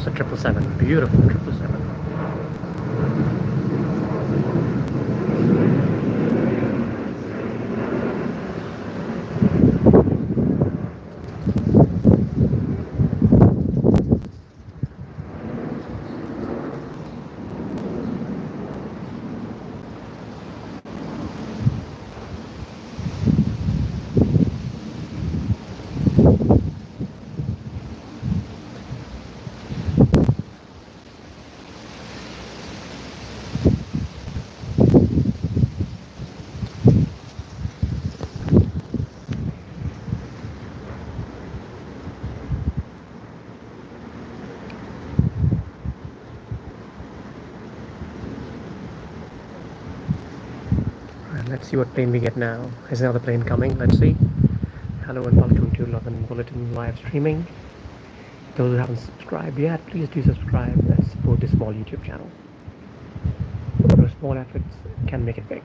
that's a 777. Beautiful 777. Let's see what plane we get now. Is another plane coming? Let's see. Hello and welcome to London Bulletin live streaming. Those who haven't subscribed yet, please do subscribe and support this small YouTube channel. Your small efforts can make it big.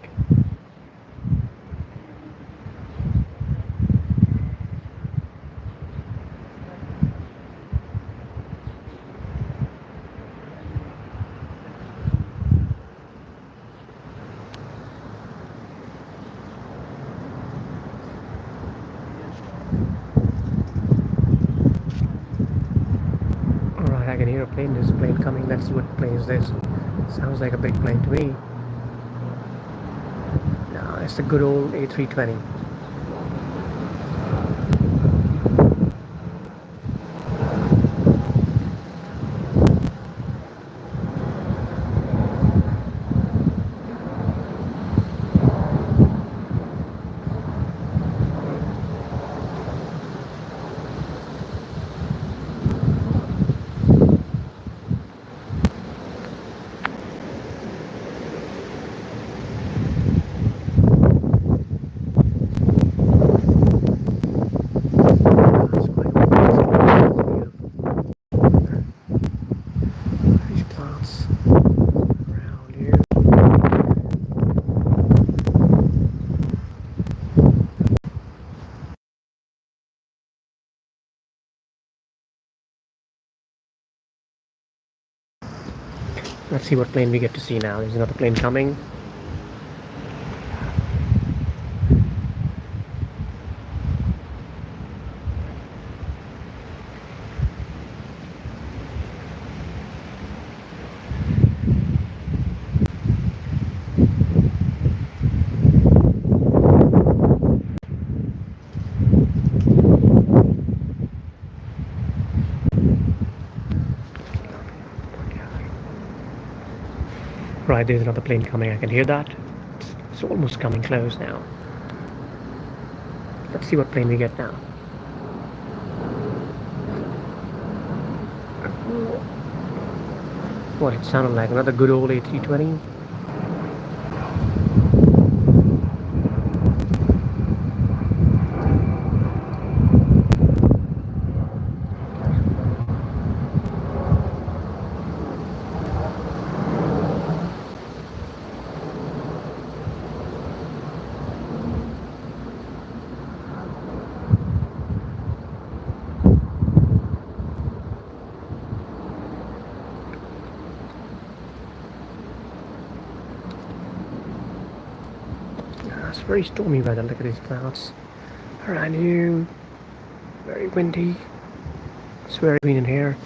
Alright, I can hear a plane. There's a plane coming. Let's see what plane is this. Sounds like a big plane to me. No, it's a good old A320. Let's see what plane we get to see now. There's another plane coming. Right, there's another plane coming. I can hear that. It's almost coming close now. Let's see what plane we get now. What it sounded like, another good old A320. It's very stormy weather. Look at these clouds around you. Very windy. It's very green in here.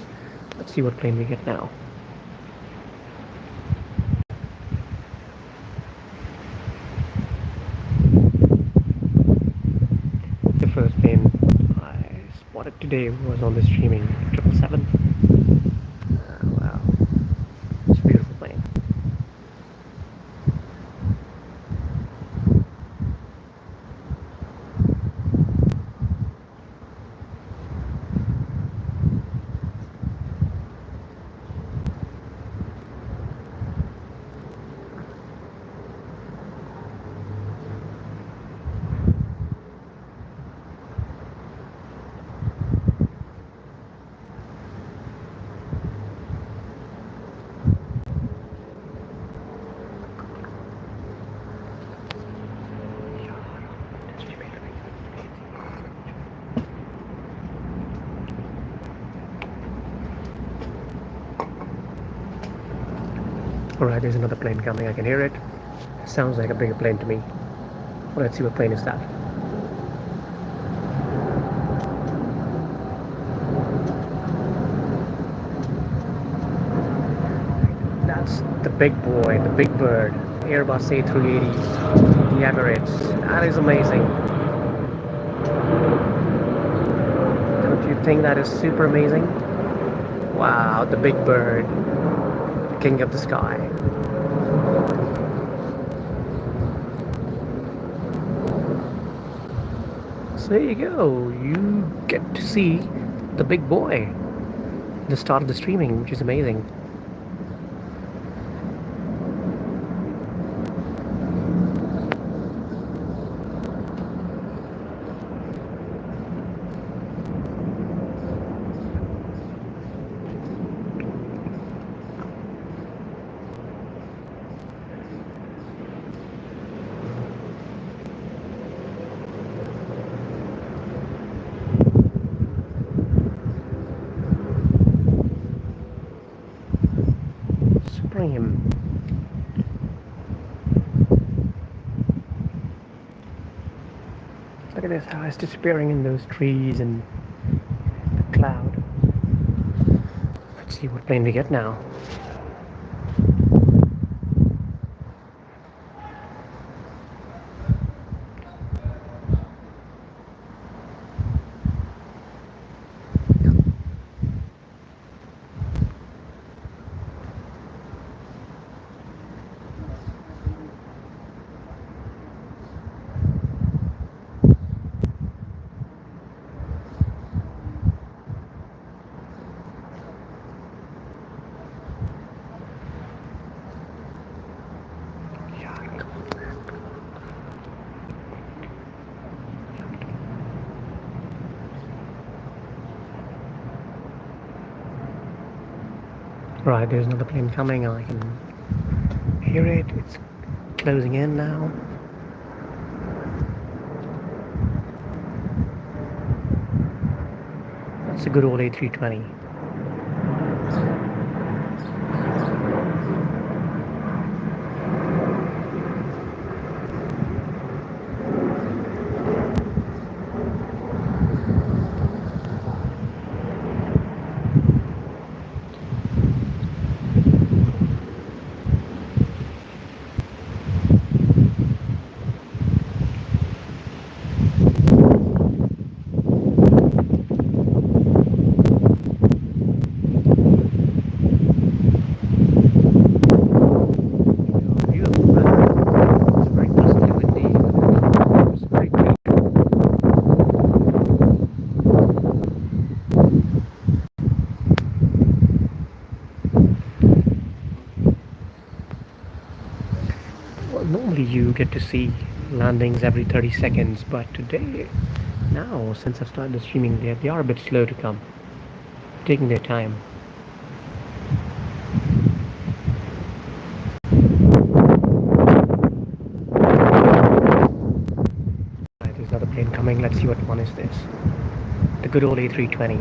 Let's see what plane we get now. The first plane I spotted today was on the streaming 777. Wow, it's a beautiful plane. Alright, there's another plane coming. I can hear it. Sounds like a bigger plane to me. Well, let's see what plane is that. That's the big boy, the big bird. Airbus A380, the Emirates. That is amazing. Don't you think that is super amazing? Wow, the big bird, the king of the sky. So there you go. You get to see the big boy, the start of the streaming, which is amazing. Supreme. Look at this, how it's disappearing in those trees and the cloud. Let's see what plane we get now. Right, there's another plane coming. I can hear it. It's closing in now. That's a good old A320. Normally you get to see landings every 30 seconds, but today, now, since I've started the streaming, they are a bit slow to come, taking their time. Right, there's another plane coming. Let's see what one is this. The good old A320.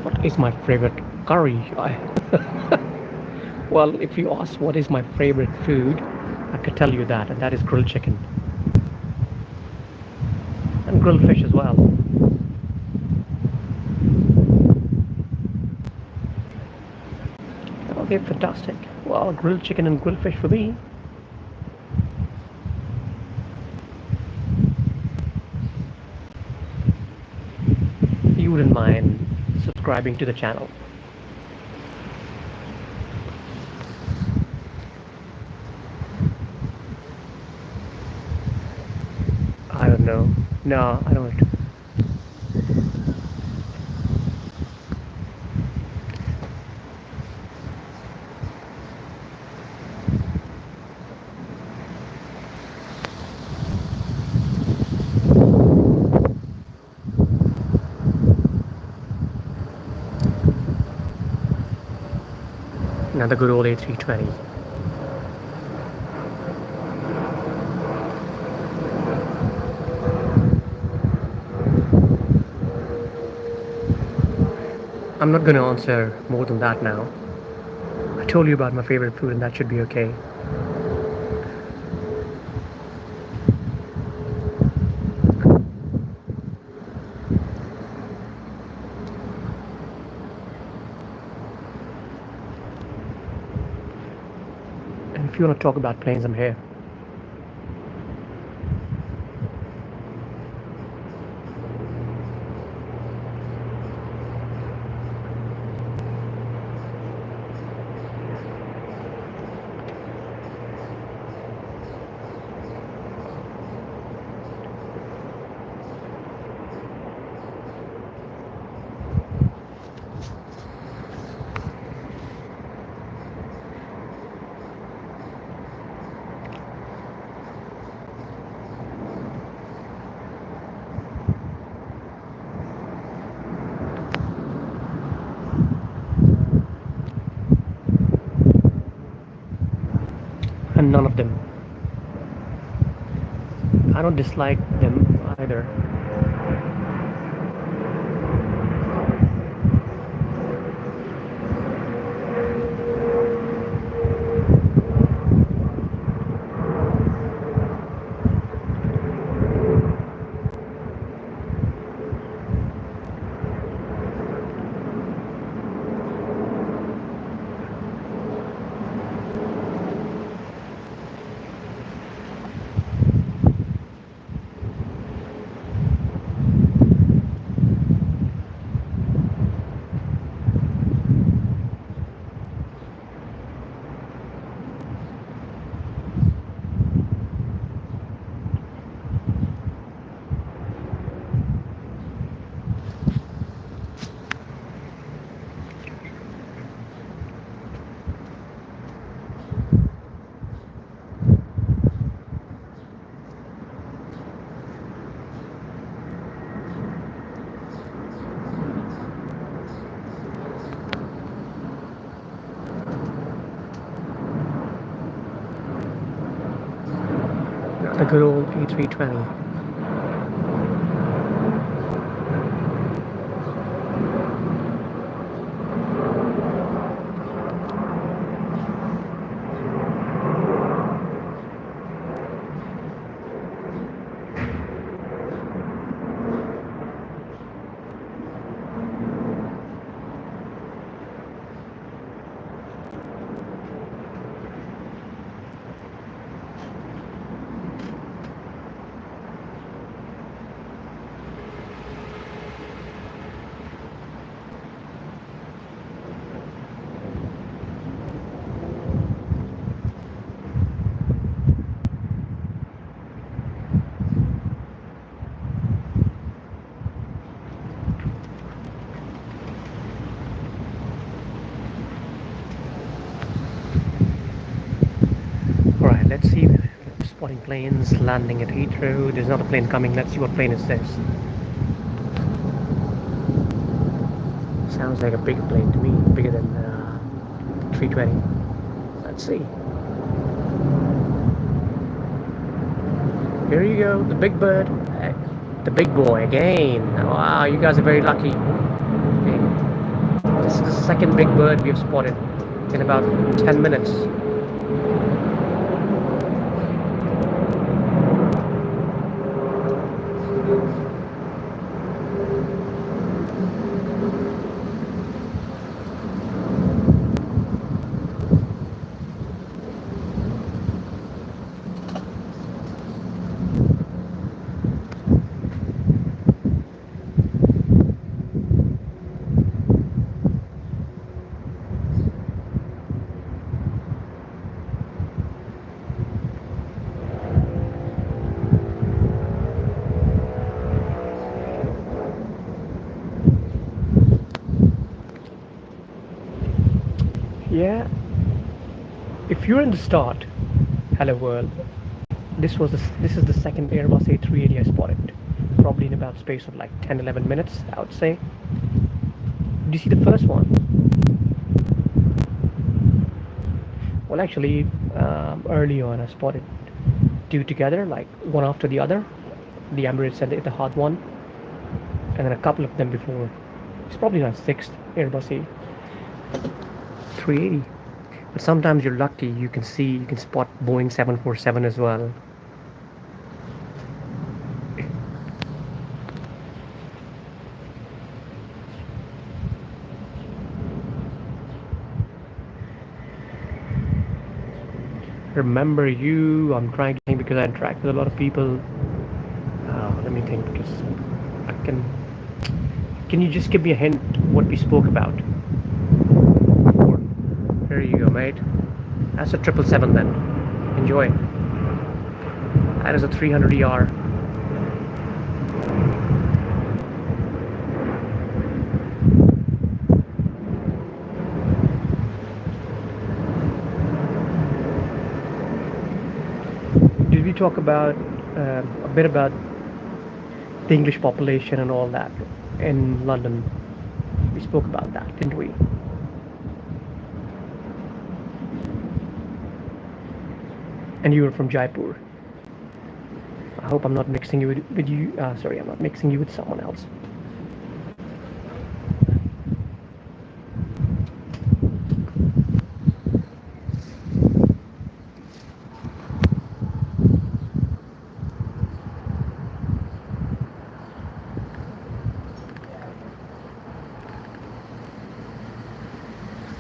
What is my favorite curry? Well, if you ask what is my favorite food, I could tell you that, and that is grilled chicken. And grilled fish as well. Okay, fantastic. Well, grilled chicken and grilled fish for me. You wouldn't mind subscribing to the channel. I don't know. No, I don't. Another good old A320. I'm not going to answer more than that now. I told you about my favorite food, and that should be okay. And if you want to talk about planes, I'm here. And none of them. I don't dislike them either. The good old A320. Alright, let's see. Spotting planes landing at Heathrow. There's another plane coming. Let's see what plane is this. Sounds like a big plane to me, bigger than 320. Let's see. Here you go, the big bird, the big boy again. Wow, you guys are very lucky. Okay. This is the second big bird we've spotted in about 10 minutes. Yeah, if you're in the start, hello world. This is the second Airbus A380 I spotted, probably in about space of like 10-11 minutes, I would say. Did you see the first one? Well, actually, early on I spotted two together, like one after the other. The Emirates and the Etihad one, and then a couple of them before. It's probably not 6th Airbus A380. But sometimes you're lucky, you can spot Boeing 747 as well. Remember you, I'm trying to think because I interact with a lot of people. Let me think, because I can you just give me a hint what we spoke about? There you go, mate. That's a 777 then. Enjoy. That is a 300ER. Did we talk about a bit about the English population and all that in London? We spoke about that, didn't we? And you were from Jaipur. I hope I'm not mixing you with you. Sorry, I'm not mixing you with someone else.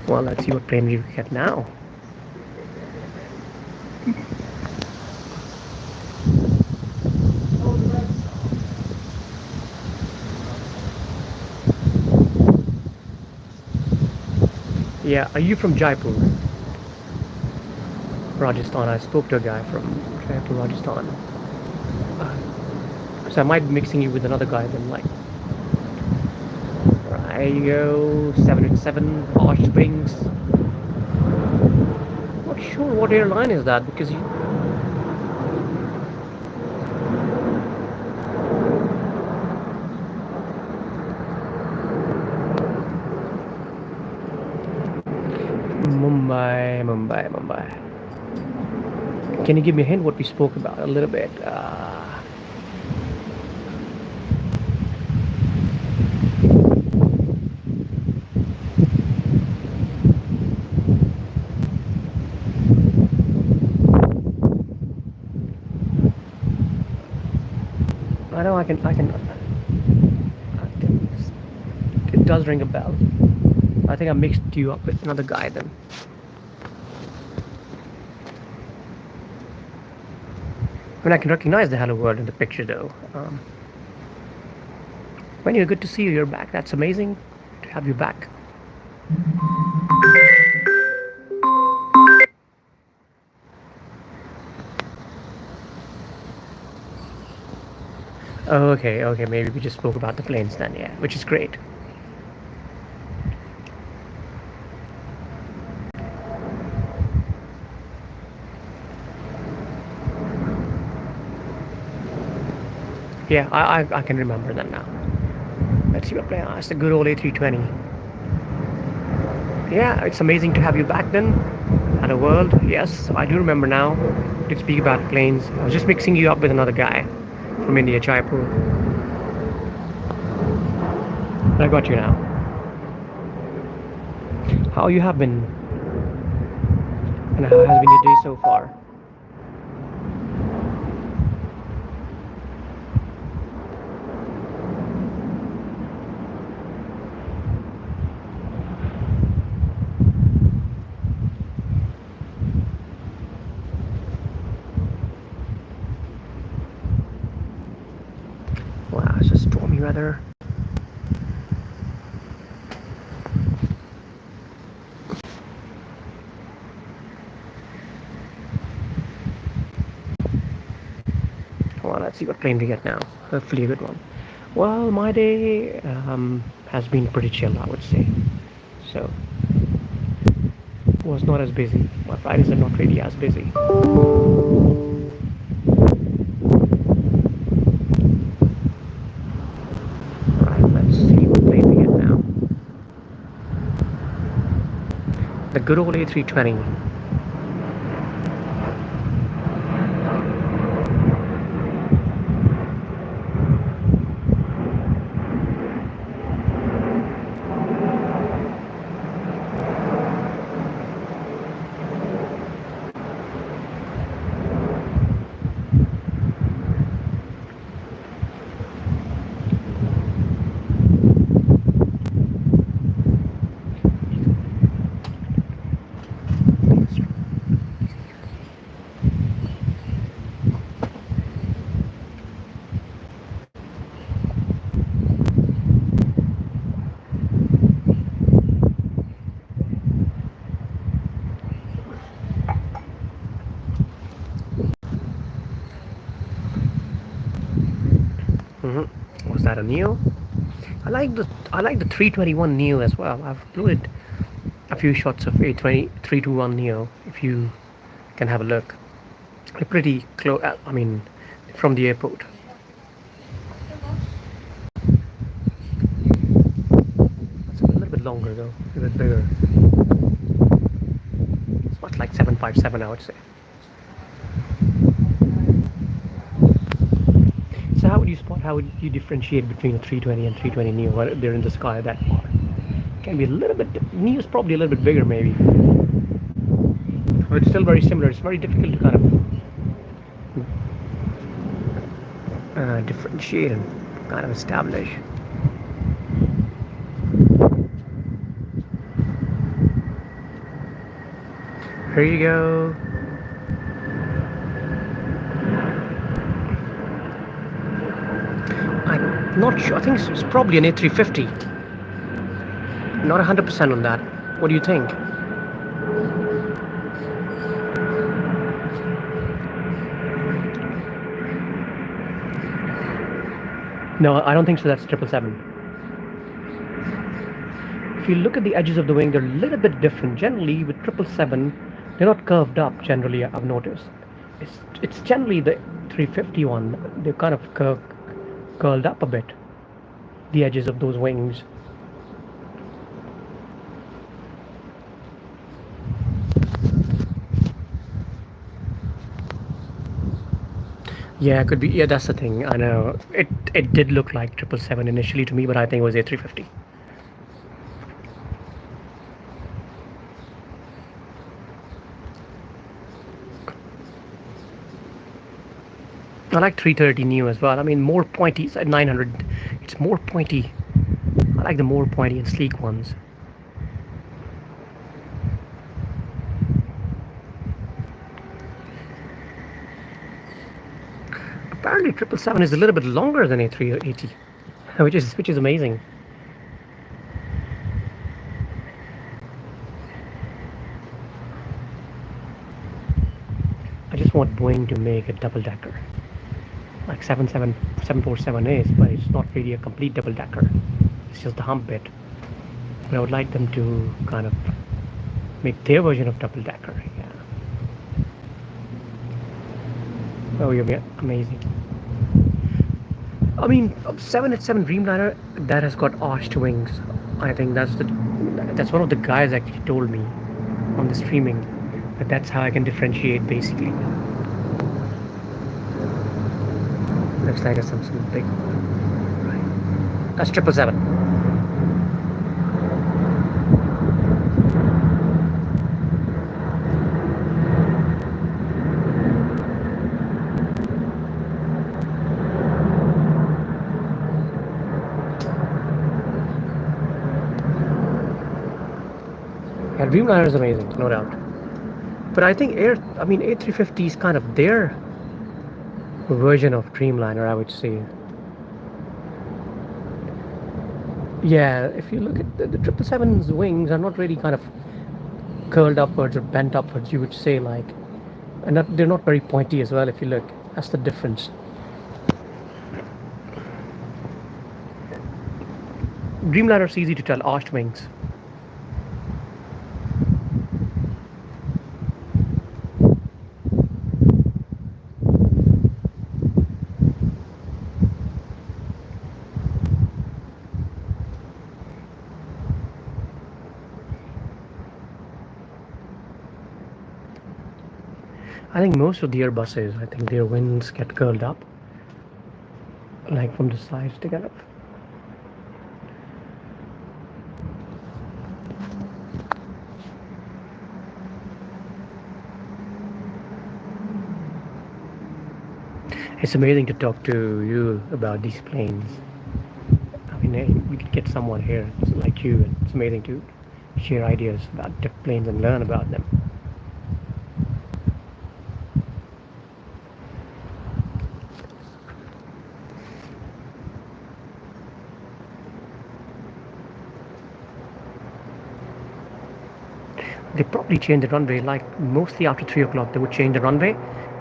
Well, let's see what plane we get now. Yeah, are you from Jaipur? Rajasthan. I spoke to a guy from Jaipur, Rajasthan. So I might be mixing you with another guy then, like. There you go, 787, Harsh Springs. Not sure what airline is that because you. Mumbai. Can you give me a hint what we spoke about a little bit? I know I can. It does ring a bell. I think I mixed you up with another guy then. I mean, I can recognize the hello world in the picture though. When you're good to see you, you're back. That's amazing to have you back. Oh, okay, maybe we just spoke about the planes then, yeah, which is great. Yeah, I can remember that now. Let's see what plane. It's the good old A320. Yeah, it's amazing to have you back then. Hello world. Yes, I do remember now. We did speak about planes. I was just mixing you up with another guy from India, Jaipur. I got you now. How you have been? And how has been your day so far? Wow, it's just stormy weather. Well, let's see what plane we get now. Hopefully a good one. Well, my day has been pretty chill, I would say. So, was not as busy. My Fridays are not really as busy. Alright, let's see what plane we get now. The good old A320. Dreamliner Neo. I like the 321 Neo as well. I've uploaded a few shots of A20 321 Neo. If you can have a look, they're pretty close. I mean, from the airport. It's a little bit longer though, a bit bigger. It's much like 757, I would say. So how would you differentiate between a 320 and 320 Neo when they're in the sky that far? Can be a little bit, Neo's probably a little bit bigger maybe. But it's still very similar. It's very difficult to kind of differentiate and kind of establish. Here you go. I'm not sure. I think it's probably an A350. Not 100% on that. What do you think? No, I don't think so. That's 777. If you look at the edges of the wing, they're a little bit different. Generally, with 777, they're not curved up. Generally, I've noticed. It's generally the 350 one. They're kind of curled up a bit. The edges of those wings. Yeah, it could be. Yeah, that's the thing. I know. It did look like 777 initially to me, but I think it was A350. I like 330 Neo as well. I mean, more pointy. It's at 900. It's more pointy. I like the more pointy and sleek ones. Apparently 777 is a little bit longer than A380, which is amazing. I just want Boeing to make a double-decker, like 747 is, but it's not really a complete double-decker. It's just the hump bit. But I would like them to kind of make their version of double-decker. Yeah. Oh, yeah, amazing. I mean, 787 Dreamliner that has got arched wings. I think that's one of the guys actually told me on the streaming that that's how I can differentiate basically. Looks like some sort of big. Right. That's 777. Yeah, Dreamliner is amazing, no doubt. But I think A350 is kind of their version of Dreamliner, I would say. Yeah, if you look at the 777's wings are not really kind of curled upwards or bent upwards, you would say, like, and they're not very pointy as well. If you look, that's the difference. Dreamliner is easy to tell, arched wings. I think most of the Airbuses, I think their wings get curled up, like from the sides together. It's amazing to talk to you about these planes. I mean, we could get someone here like you, and it's amazing to share ideas about different planes and learn about them. They probably change the runway, like mostly after 3 o'clock they would change the runway.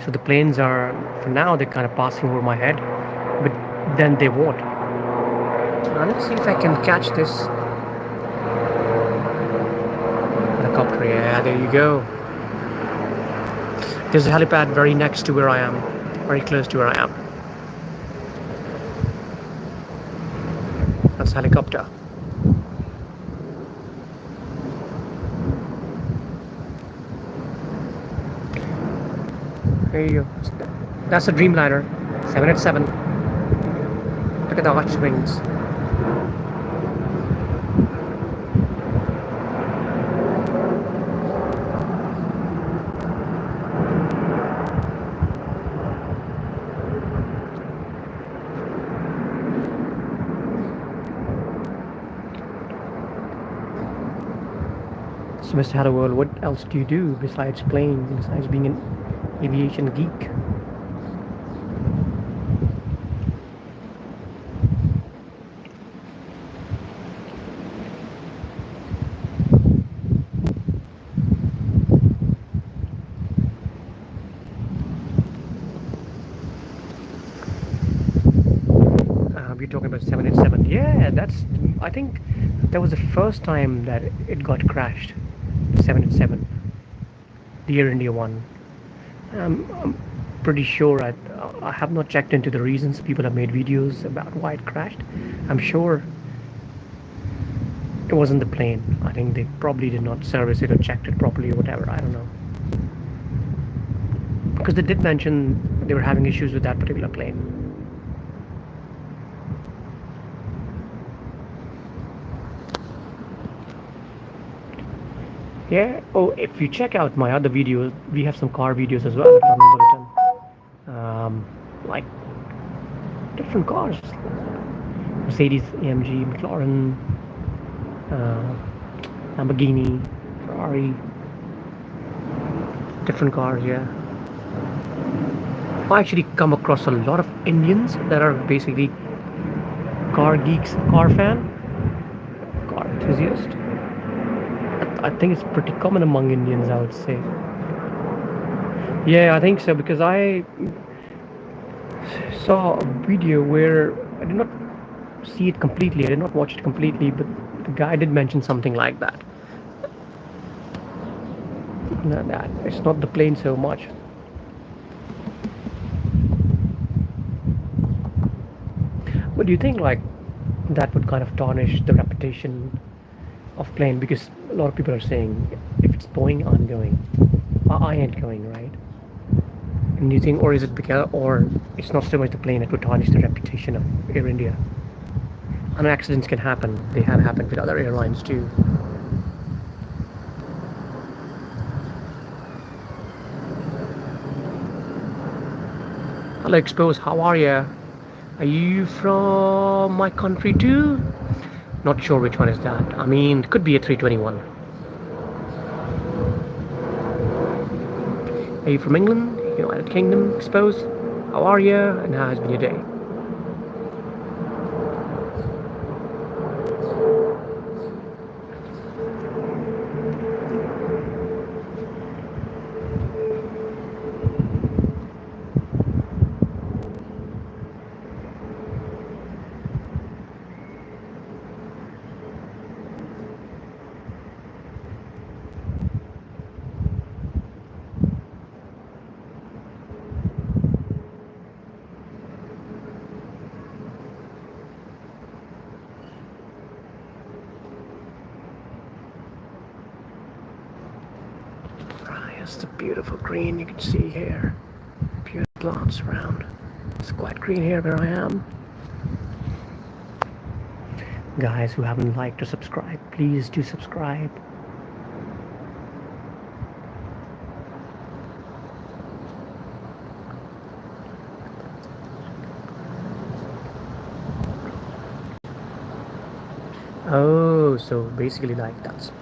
So the planes are, for now, they're kind of passing over my head, but then they won't. Let's see if I can catch this helicopter. Yeah, there you go. There's a helipad very next to where I am, very close to where I am. That's helicopter. There you go. That's a Dreamliner 787. Look at the arch wings. So, Mr. Hello, what else do you do besides planes, besides being an aviation geek? We're talking about 787. Yeah, I think that was the first time that it got crashed. 787, the Air India one. I'm pretty sure I have not checked into the reasons. People have made videos about why it crashed. I'm sure it wasn't the plane. I think they probably did not service it or checked it properly or whatever. I don't know. Because they did mention they were having issues with that particular plane. Yeah. Oh, if you check out my other videos, we have some car videos as well at London Bulletin. Like different cars, Mercedes, AMG, McLaren, Lamborghini, Ferrari, different cars. Yeah. I actually come across a lot of Indians that are basically car geeks, car fan, car enthusiast. I think it's pretty common among Indians, I would say. Yeah, I think so, because I saw a video where I did not see it completely, I did not watch it completely, but the guy did mention something like that. That it's not the plane so much. But do you think like that would kind of tarnish the reputation of plane? Because a lot of people are saying, if it's Boeing, I'm going. I ain't going, right? And you think, or is it because, or it's not so much the plane that would tarnish the reputation of Air India? And accidents can happen. They have happened with other airlines too. Hello, Expose. How are you? Are you from my country too? Not sure which one is that. I mean, it could be a 321. Are you from England? United Kingdom, I suppose? How are you? And how has been your day? It's the beautiful green you can see here. Beautiful plants around. It's quite green here where I am. Guys who haven't liked or subscribed, please do subscribe. Oh, so basically like that's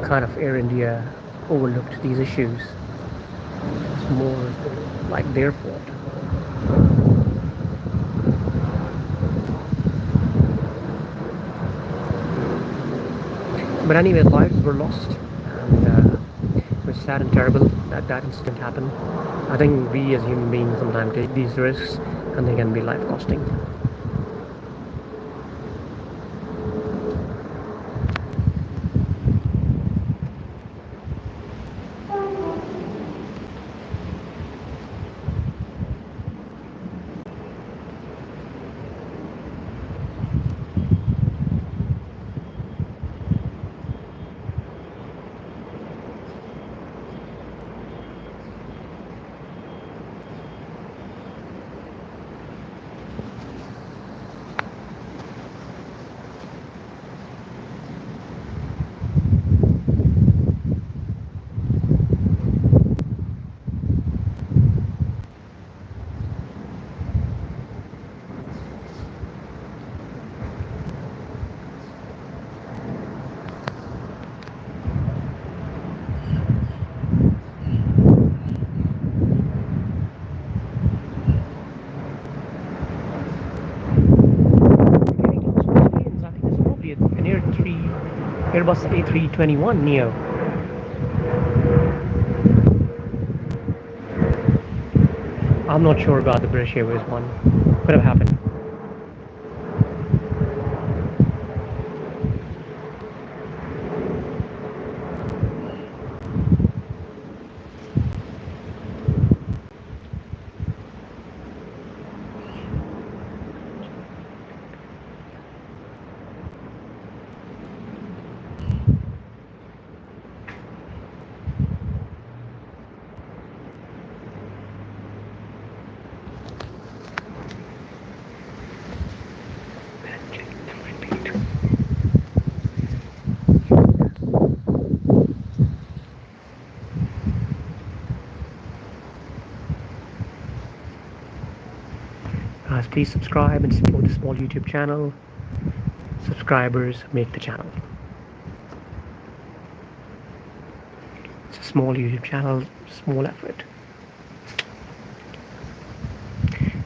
kind of Air India overlooked these issues. It's more like their fault. But anyway, lives were lost, and it was sad and terrible that that incident happened. I think we as human beings sometimes take these risks, and they can be life costing. Airbus A321 Neo. I'm not sure about the British Airways one. Could have happened. Guys, please subscribe and support the small YouTube channel. Subscribers make the channel. It's a small YouTube channel, small effort.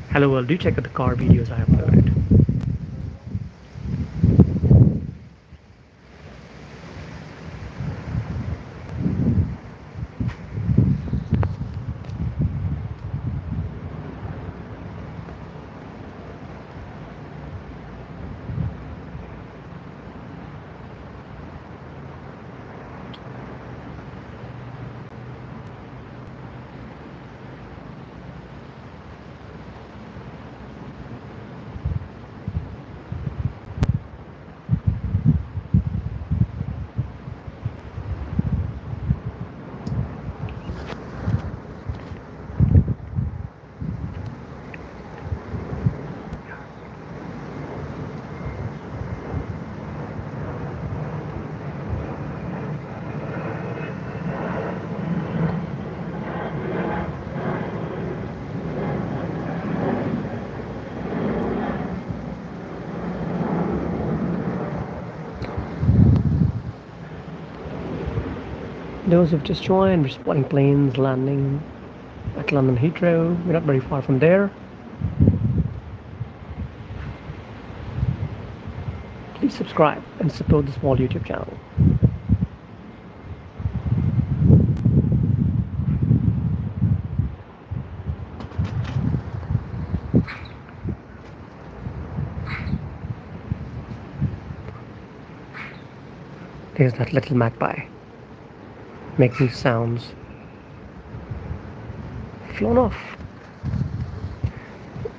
Hello world, do check out the car videos I uploaded. Those who've just joined, we're spotting planes landing at London Heathrow. We're not very far from there. Please subscribe and support the small YouTube channel. There's that little magpie making sounds. Flown off.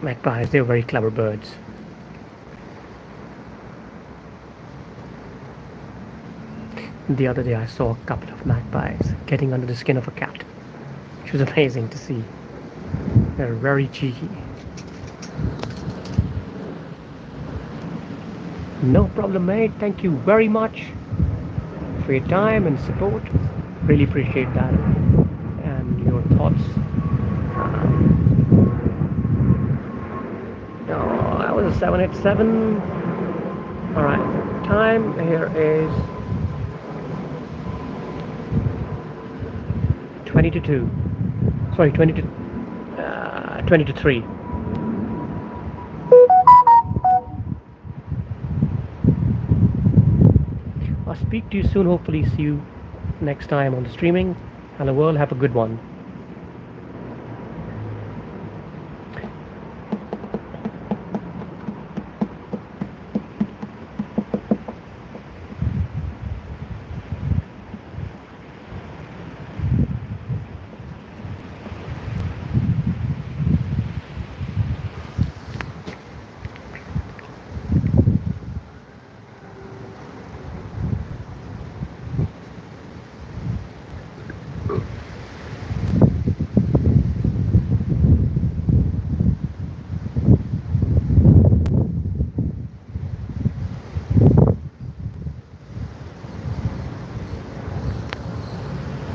Magpies, they're very clever birds. The other day I saw a couple of magpies getting under the skin of a cat, which was amazing to see. They're very cheeky. No problem, mate. Thank you very much for your time and support. Really appreciate that and your thoughts. Oh, that was a 787. Alright, time here is 20 to 2. Sorry, 20 to 3. I'll speak to you soon. Hopefully see you next time on the streaming. Hello world, have a good one.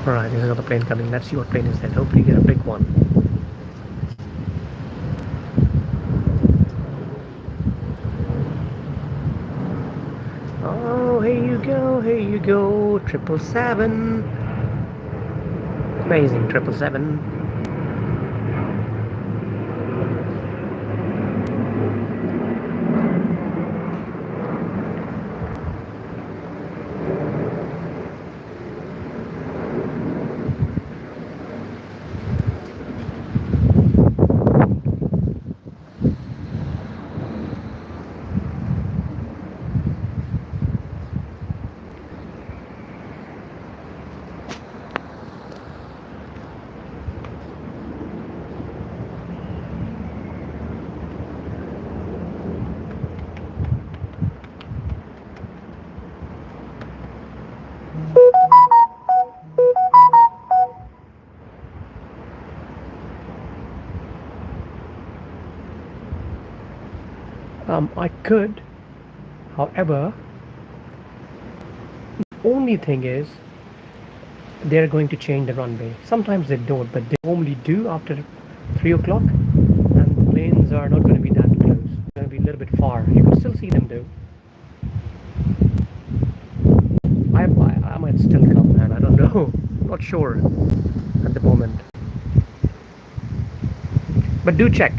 Alright, there's another plane coming. Let's see what plane is that. Hopefully get a big one. Oh, here you go, 777. Amazing 777. I could, however, the only thing is they're going to change the runway. Sometimes they don't, but they normally do after 3 o'clock, and the planes are not going to be that close. They're going to be a little bit far. You can still see them though. I might still come, man. I don't know. Not sure at the moment. But do check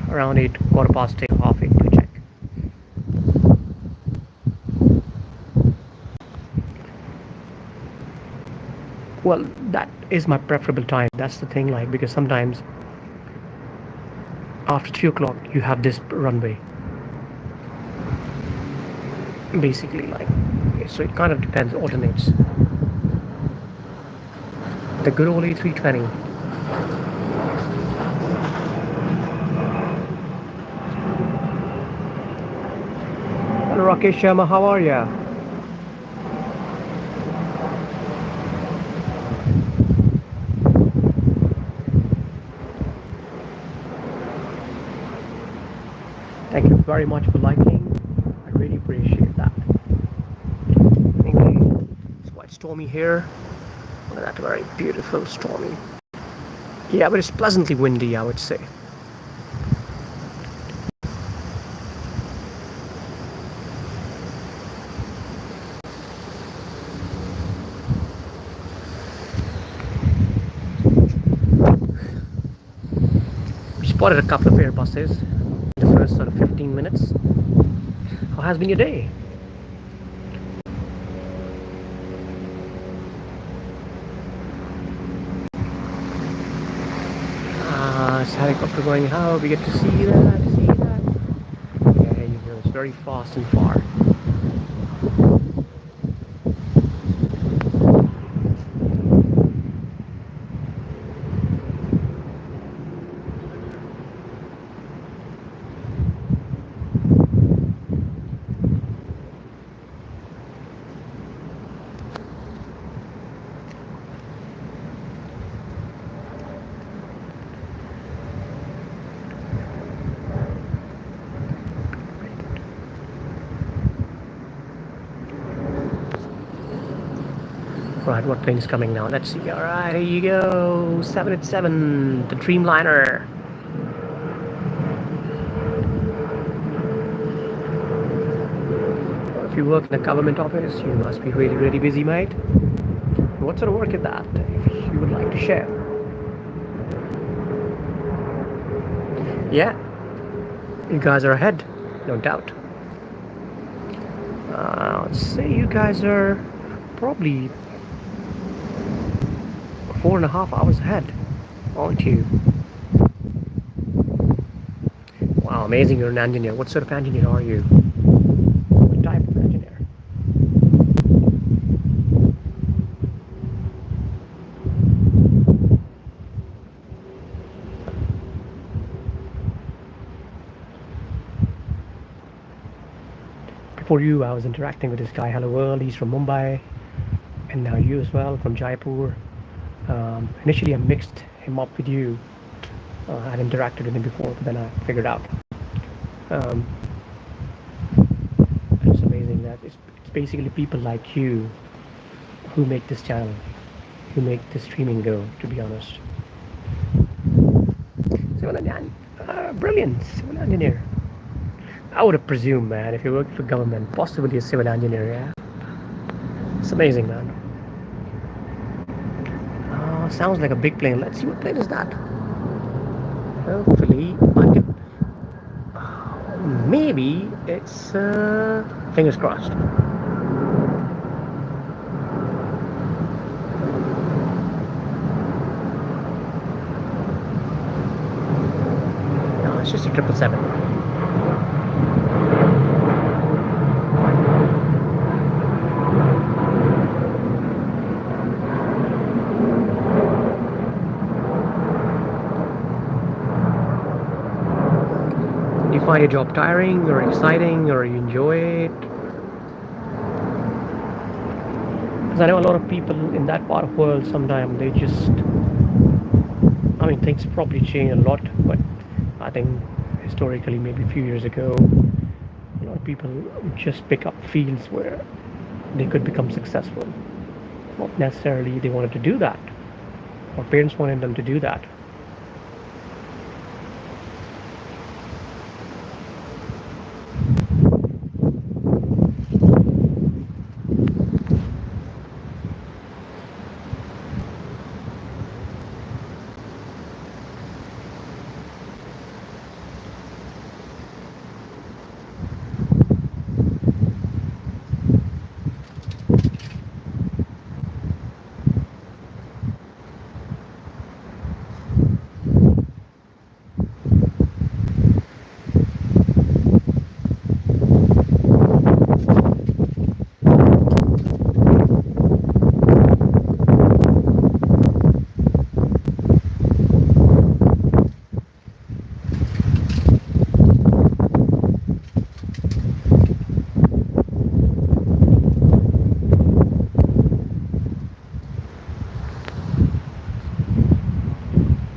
around 8, quarter past 8, half 8. Do check. Well, that is my preferable time. That's the thing, like, because sometimes after 3 o'clock you have this runway. Basically, like, so it kind of depends, alternates. The good old A320. Hello, Rakesh Sharma, how are ya? Thank you very much for liking. I really appreciate that. Anyway, it's quite stormy here. Look at that, very beautiful, stormy. Yeah, but it's pleasantly windy, I would say. We spotted a couple of Airbuses in the first sort of 15 minutes. How has been your day? It's helicopter going how we get to see that. Yeah, you know, it's very fast and far. Right, what plane is coming now? Let's see. Alright, here you go. 787, the Dreamliner. If you work in a government office, you must be really, really busy, mate. What sort of work is that, if you would like to share? Yeah, you guys are ahead, no doubt. Let's say you guys are probably 4.5 hours ahead, aren't you? Wow, amazing, you're an engineer. What sort of engineer are you? What type of engineer? Before you, I was interacting with this guy, Hello World. He's from Mumbai, and now you as well, from Jaipur. Initially I mixed him up with you. I had interacted with him before, but then I figured out. It's amazing that it's basically people like you who make this channel, who make this streaming go, to be honest. Brilliant, civil engineer. I would have presumed, man, if you worked for government, possibly a civil engineer, yeah? It's amazing, man. Sounds like a big plane. Let's see, what plane is that? Hopefully I can... maybe it's... fingers crossed. No, it's just a 777. Find your job tiring or exciting, or you enjoy it? Because I know a lot of people in that part of the world, sometimes they just, I mean, things probably change a lot, but I think historically, maybe a few years ago, people just pick up fields where they could become successful. Not necessarily they wanted to do that, or parents wanted them to do that.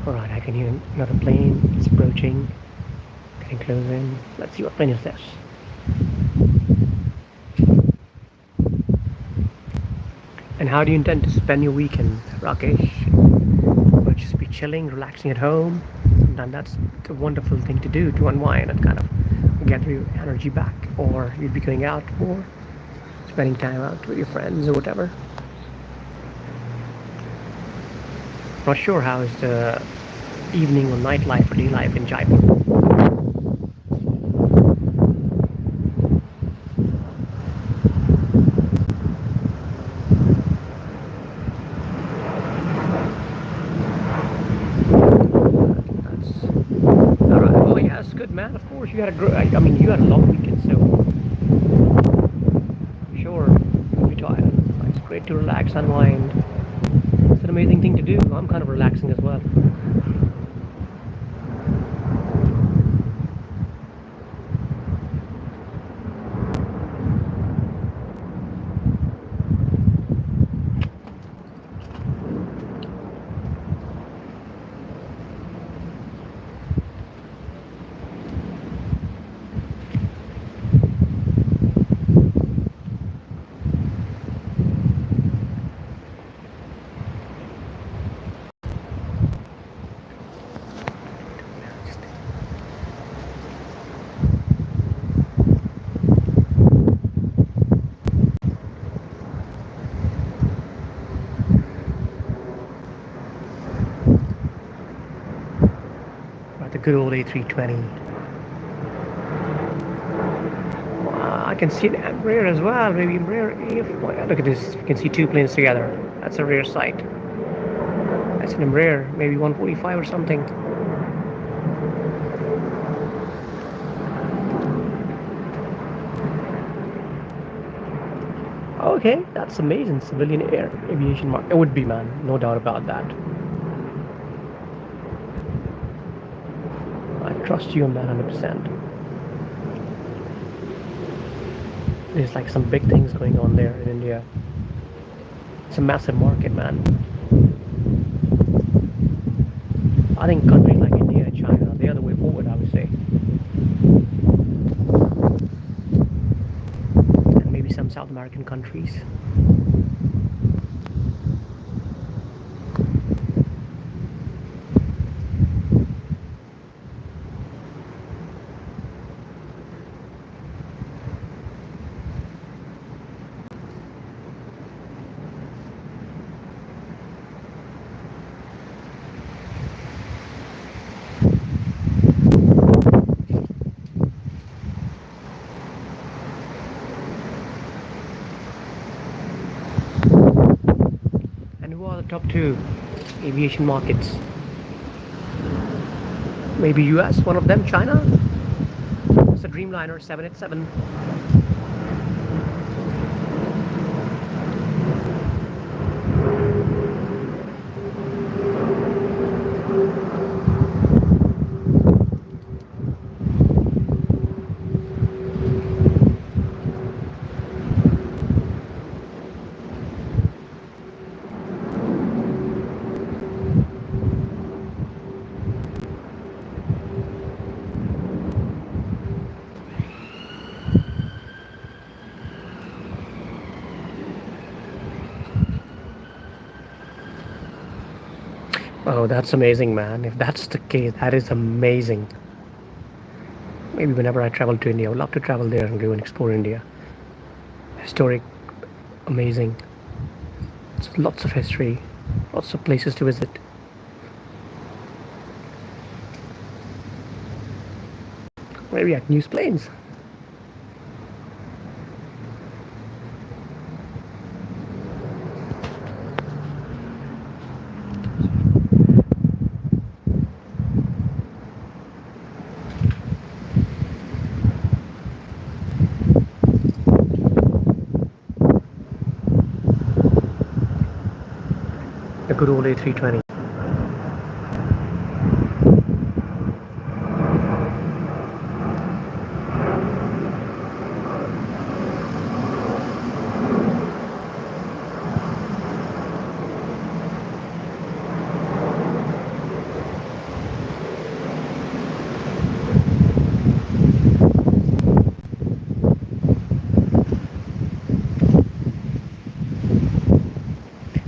Alright, I can hear another plane. It's approaching, getting close in. Let's see what plane is this. And how do you intend to spend your weekend, Rakesh? Will just be chilling, relaxing at home? And that's a wonderful thing to do, to unwind and kind of get your energy back. Or you'd be going out more, spending time out with your friends or whatever. Not sure how is the evening or nightlife or day life in Jaipur. That's alright. Oh yes, good man. Of course, you had you had a long weekend, so I'm sure you'll be tired. It's great to relax, unwind. It's an amazing thing to do. I'm kind of relaxing as well. The good old A320. I can see an rare as well. Maybe rare. Look at this. You can see two planes together. That's a rare sight. That's an rare. Maybe 145 or something. Okay, that's amazing. Civilian air aviation market. It would be, man. No doubt about that. I trust you on that 100%. There's like some big things going on there in India. It's a massive market, man. I think countries like India and China, they're the way forward, I would say. And maybe some South American countries. Who are the top two aviation markets? Maybe US, one of them, China? It's a Dreamliner 787. Oh, that's amazing, man. If that's the case, that is amazing. Maybe whenever I travel to India, I would love to travel there and go and explore India. Historic, amazing. It's lots of history, lots of places to visit. Where are we at? News planes. The good old A320.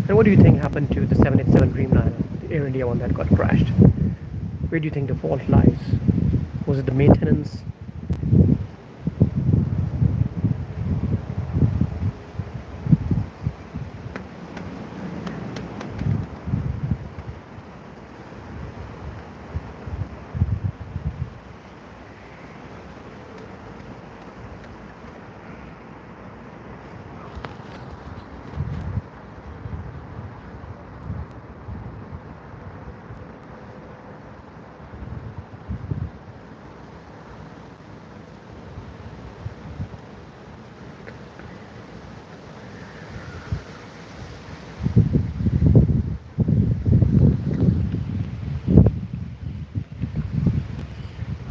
And what do you think happened to the 787 Dreamliner, the Air India one that got crashed? Where do you think the fault lies? Was it the maintenance?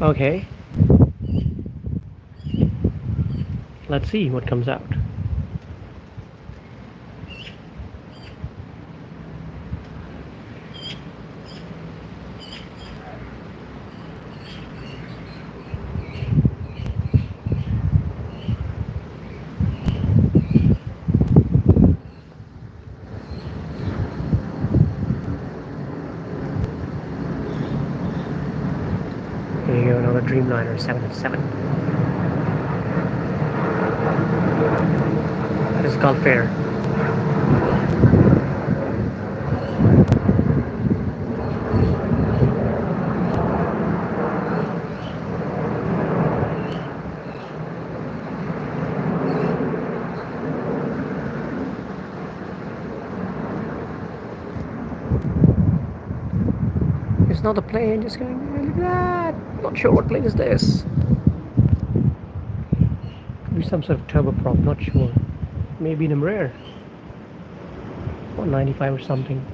Okay, let's see what comes out. Here you go, another Dreamliner 787. That is Gulf Air. It's not a plane, just going, look at that. Not sure what plane is this. Could be some sort of turboprop, not sure. Maybe an Embraer. 195 or something.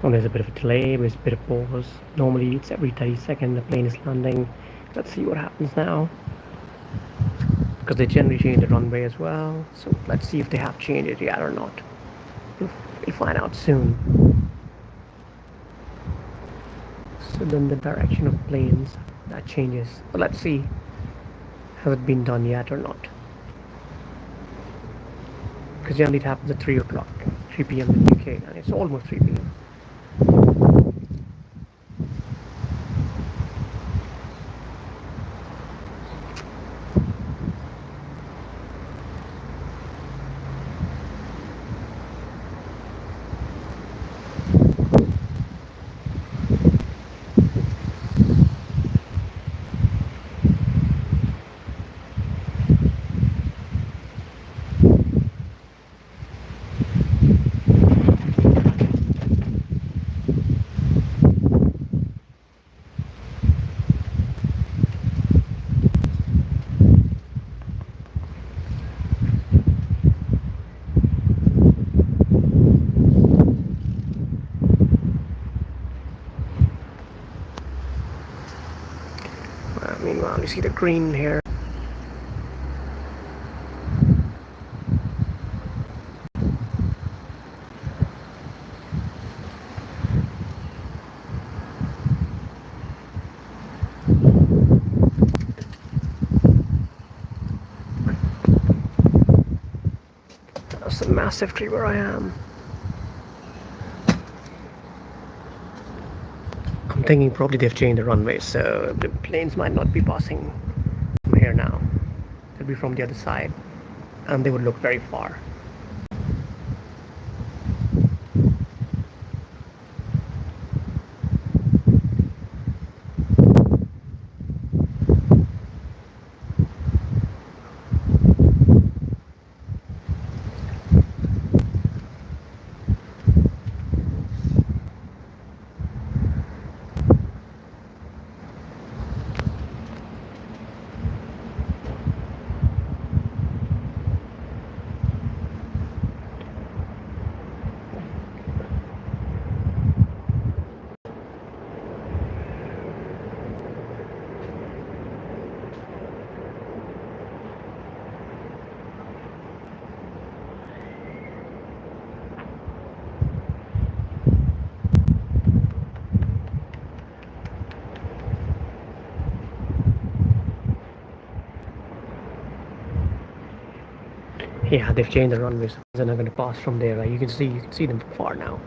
Oh, there's a bit of a delay, there's a bit of pause. Normally it's every 30 seconds the plane is landing. Let's see what happens now. because they generally change the runway as well. So let's see if they have changed it yet or not. We'll find out soon. So then the direction of planes, that changes. But let's see, has it been done yet or not? Because generally it happens at 3 o'clock, 3 p.m. in the UK, and it's almost 3 p.m. Meanwhile, you see the green here. That's a massive tree where I am. I'm thinking probably they've changed the runway, so the planes might not be passing from here now. They'll be from the other side, and they would look very far. Yeah, they've changed the runways. They're not going to pass from there. Like you can see them from far now.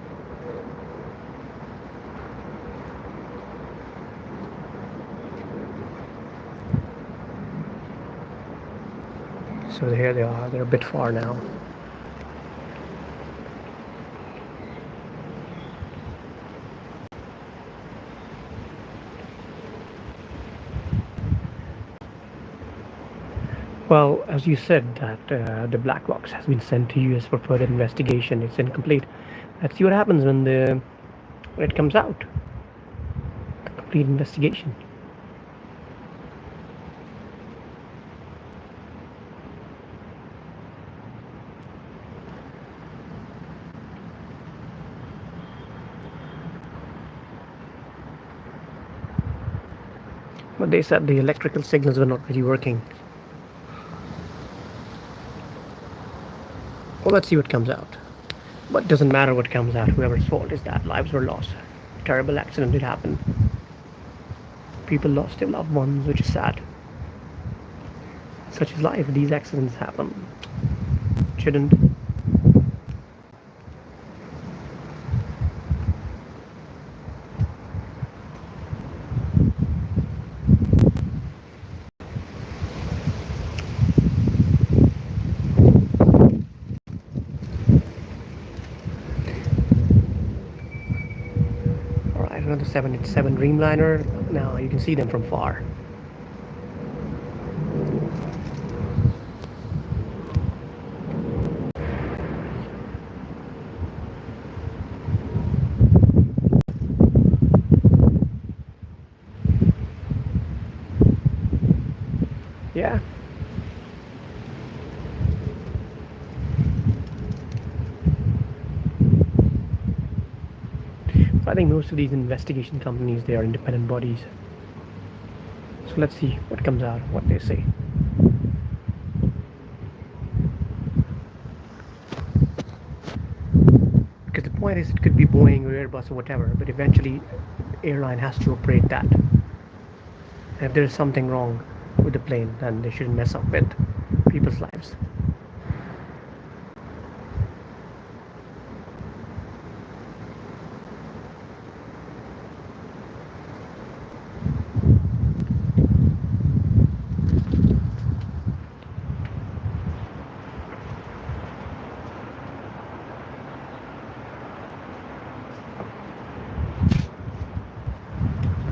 So here they are. They're a bit far now. Well, as you said, that the black box has been sent to US for further investigation. It's incomplete. Let's see what happens when it comes out. The complete investigation. But they said the electrical signals were not really working. Well, let's see what comes out. But it doesn't matter what comes out. Whoever's fault is that. Lives were lost. Terrible accident did happen. People lost their loved ones, which is sad. Such is life. These accidents happen. Shouldn't. Another 787 Dreamliner. Now you can see them from far. Yeah. I think most of these investigation companies, they are independent bodies. So let's see what comes out, what they say. point is it could be Boeing or Airbus or whatever, but eventually airline has to operate that. And if there's something wrong with the plane, then they shouldn't mess up with people's lives.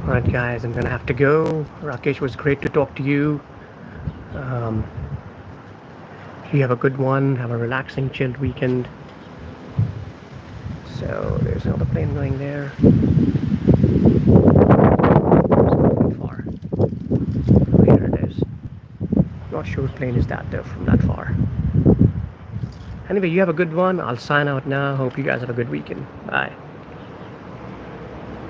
Alright guys, I'm gonna have to go. Rakesh, was great to talk to you. You have a good one, have a relaxing, chilled weekend. So there's another plane going there. It's not far. Oh, here it is. Not sure what plane is that though from that far. Anyway, you have a good one. I'll sign out now. Hope you guys have a good weekend. Bye.